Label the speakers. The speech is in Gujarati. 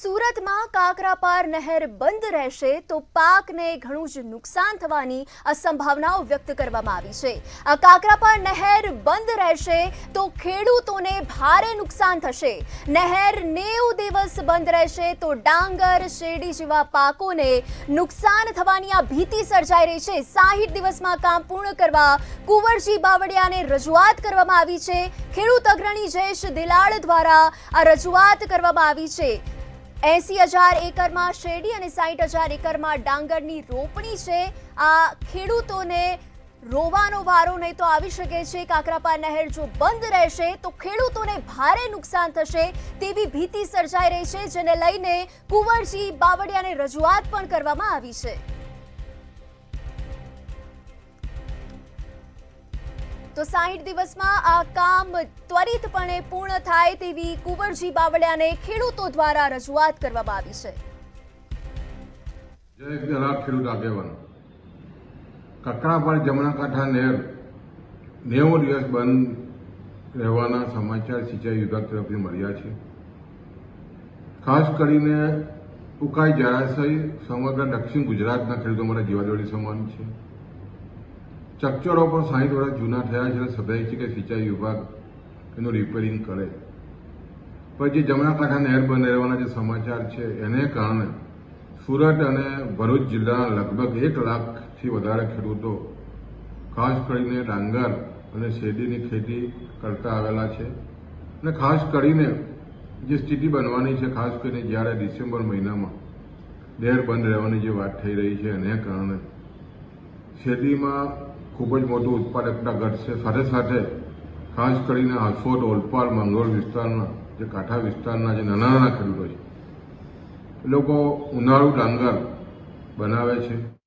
Speaker 1: સુરતમાં કાકરાપાર નહેર બંધ રહેશે તો પાકને ઘણું જ નુકસાન થવાની સંભાવનાઓ વ્યક્ત કરવામાં આવી છે। આ કાકરાપાર નહેર બંધ રહેશે તો ખેડૂતોને ભારે નુકસાન થશે। નહેર 90 દિવસ બંધ રહેશે તો ડાંગર, શેરડી જેવા પાકોને નુકસાન થવાની આ ભીતિ સર્જાઈ રહી છે। 60 દિવસમાં કામ પૂર્ણ કરવા કુંવરજી બાવળિયાને રજૂઆત કરવામાં આવી છે। ખેડૂત અગ્રણી જયેશ દિલાડ દ્વારા આ રજૂઆત કરવામાં આવી છે। 80,000 એકરમાં શેરડી અને 60,000 એકરમાં ડાંગરની રોપણી છે। આ ખેડૂતોને રોવાનો વારો નહીં તો આવી શકે છે। કાકરાપાર નહેર જો બંધ રહેશે તો ખેડૂતોને ભારે નુકસાન થશે તેવી ભીતિ સર્જાઈ રહી છે, જેને લઈને કુંવરજી બાવળિયાને રજૂઆત પણ કરવામાં આવી છે। તો 60 દિવસમાં આ કામ ત્વરિતપણે પૂર્ણ થાય તેવી કુંવરજી બાવળિયાને ખેડૂતો દ્વારા રજૂઆત કરવામાં આવી છે।
Speaker 2: જય દિલાડ ખેડૂત આગેવાન, કાકરાપાર જમણા કાંઠા નહેર 90 દિવસ બંધ રહેવાના સમાચાર સિંચાઈ વિભાગ તરફથી મળ્યા છે। ખાસ કરીને ઉકાઈ જળાશય સમગ્ર દક્ષિણ ગુજરાતના ખેડૂતો માટે જીવાદોરી સમાન છે। ચકચોરો પણ 60 વર્ષ જૂના થયા છે। સદાય છે કે સિંચાઈ વિભાગ એનું રિપેરિંગ કરે, પણ જે જમણા કાંઠા નહેર બંધ રહેવાના જે સમાચાર છે એને કારણે સુરત અને ભરૂચ જિલ્લાના લગભગ 1 લાખથી વધારે ખેડૂતો ખાસ કરીને ડાંગર અને શેરડીની ખેતી કરતા આવેલા છે। અને ખાસ કરીને જે સ્થિતિ બનવાની છે, ખાસ કરીને જ્યારે ડિસેમ્બર મહિનામાં નહેર બંધ રહેવાની જે વાત થઈ રહી છે એને કારણે શેરડીમાં ખૂબ જ મોટું ઉત્પાદકતા ઘટશે। સાથે સાથે ખાસ કરીને હાંસોદ, ઓલપાડ, મંગરોળ વિસ્તારના જે કાંઠા વિસ્તારના જે નાના નાના ખેડૂતો છે એ લોકો ઉનાળુ ડાંગર બનાવે છે।